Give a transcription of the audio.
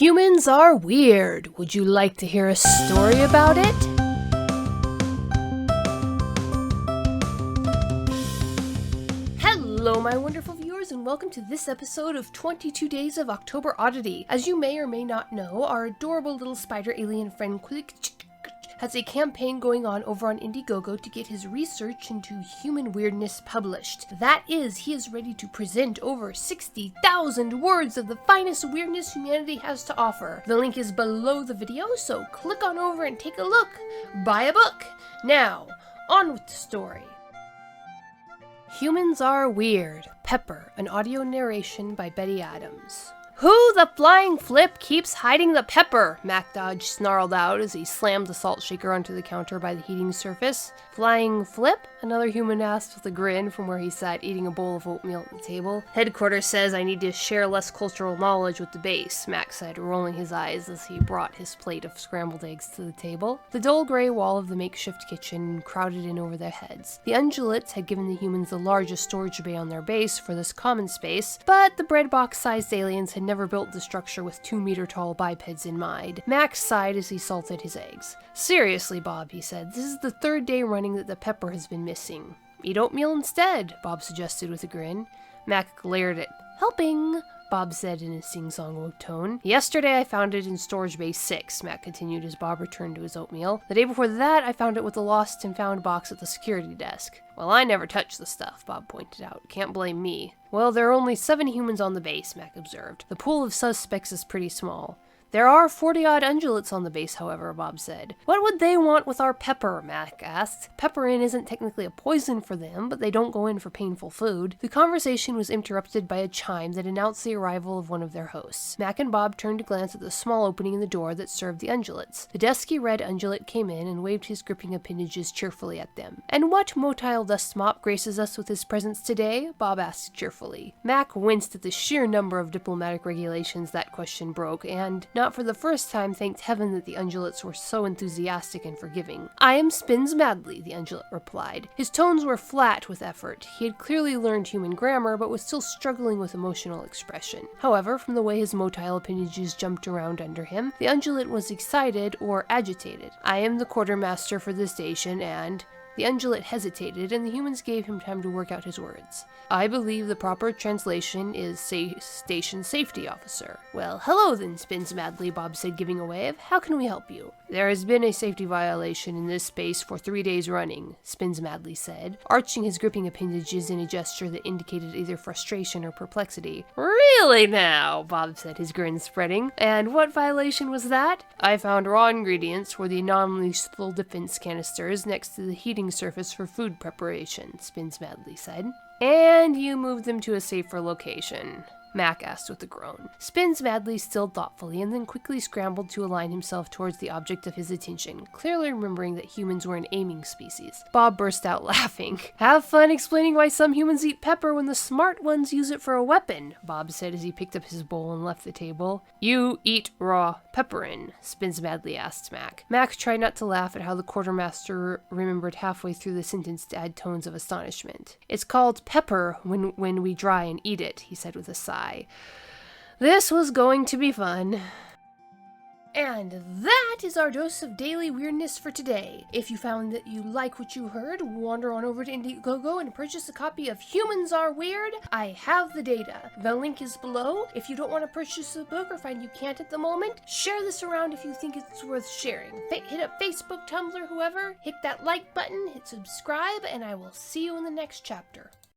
Humans are weird. Would you like to hear a story about it? Hello, my wonderful viewers, and welcome to this episode of 22 Days of October Oddity. As you may or may not know, our adorable little spider alien friend quilx'tch has a campaign going on over on Indiegogo to get his research into human weirdness published. That is, he is ready to present over 60,000 words of the finest weirdness humanity has to offer. The link is below the video, so click on over and take a look. Buy a book. Now, on with the story. Humans Are Weird. Pepper, an audio narration by Betty Adams. "Who the flying flip keeps hiding the pepper?" Mac Dodge snarled out as he slammed the salt shaker onto the counter by the heating surface. "Flying flip?" another human asked with a grin from where he sat eating a bowl of oatmeal at the table. "Headquarters says I need to share less cultural knowledge with the base," Mac said, rolling his eyes as he brought his plate of scrambled eggs to the table. The dull gray wall of the makeshift kitchen crowded in over their heads. The ungulates had given the humans the largest storage bay on their base for this common space, but the bread box-sized aliens had never built the structure with 2-meter-tall bipeds in mind. Max sighed as he salted his eggs. "Seriously, Bob," he said, "this is the third day running that the pepper has been missing." "Eat oatmeal instead," Bob suggested with a grin. Mac glared at "Helping," Bob said in his sing-song tone. "Yesterday I found it in storage bay 6, Mac continued as Bob returned to his oatmeal. "The day before that I found it with the lost and found box at the security desk." "Well, I never touched the stuff," Bob pointed out. "Can't blame me." "Well, there are only 7 humans on the base," Mac observed. "The pool of suspects is pretty small." "There are 40-odd ungulates on the base, however," Bob said. "What would they want with our pepper?" Mac asked. "Pepperin isn't technically a poison for them, but they don't go in for painful food." The conversation was interrupted by a chime that announced the arrival of one of their hosts. Mac and Bob turned to glance at the small opening in the door that served the ungulates. The dusky red ungulate came in and waved his gripping appendages cheerfully at them. "And what motile dust mop graces us with his presence today?" Bob asked cheerfully. Mac winced at the sheer number of diplomatic regulations that question broke, and not for the first time thanked heaven that the ungulates were so enthusiastic and forgiving. "I am Spins Madly," the ungulate replied. His tones were flat with effort. He had clearly learned human grammar, but was still struggling with emotional expression. However, from the way his motile appendages jumped around under him, the ungulate was excited or agitated. "I am the quartermaster for the station and..." The ungulate hesitated, and the humans gave him time to work out his words. "I believe the proper translation is station safety officer." "Well, hello then, Spins Madly," Bob said, giving a wave. "How can we help you?" "There has been a safety violation in this space for 3 days running," Spins Madly said, arching his gripping appendages in a gesture that indicated either frustration or perplexity. "Really now?" Bob said, his grin spreading. "And what violation was that?" "I found raw ingredients for the non-lethal defense canisters next to the heating surface for food preparation," Spins Madly said. "And you moved them to a safer location?" Mac asked with a groan. Spins Madly stilled thoughtfully and then quickly scrambled to align himself towards the object of his attention, clearly remembering that humans were an aiming species. Bob burst out laughing. "Have fun explaining why some humans eat pepper when the smart ones use it for a weapon," Bob said as he picked up his bowl and left the table. "You eat raw pepperin?" Spins Madly asked Mac. Mac tried not to laugh at how the quartermaster remembered halfway through the sentence to add tones of astonishment. "It's called pepper when we dry and eat it," he said with a sigh. This was going to be fun. And that is our dose of daily weirdness for today. If you found that you like what you heard, wander on over to Indiegogo and purchase a copy of Humans Are Weird. I have the data. The link is below. If you don't want to purchase the book or find you can't at the moment, share this around if you think it's worth sharing. Hit up Facebook, Tumblr, whoever. Hit that like button, hit subscribe, and I will see you in the next chapter.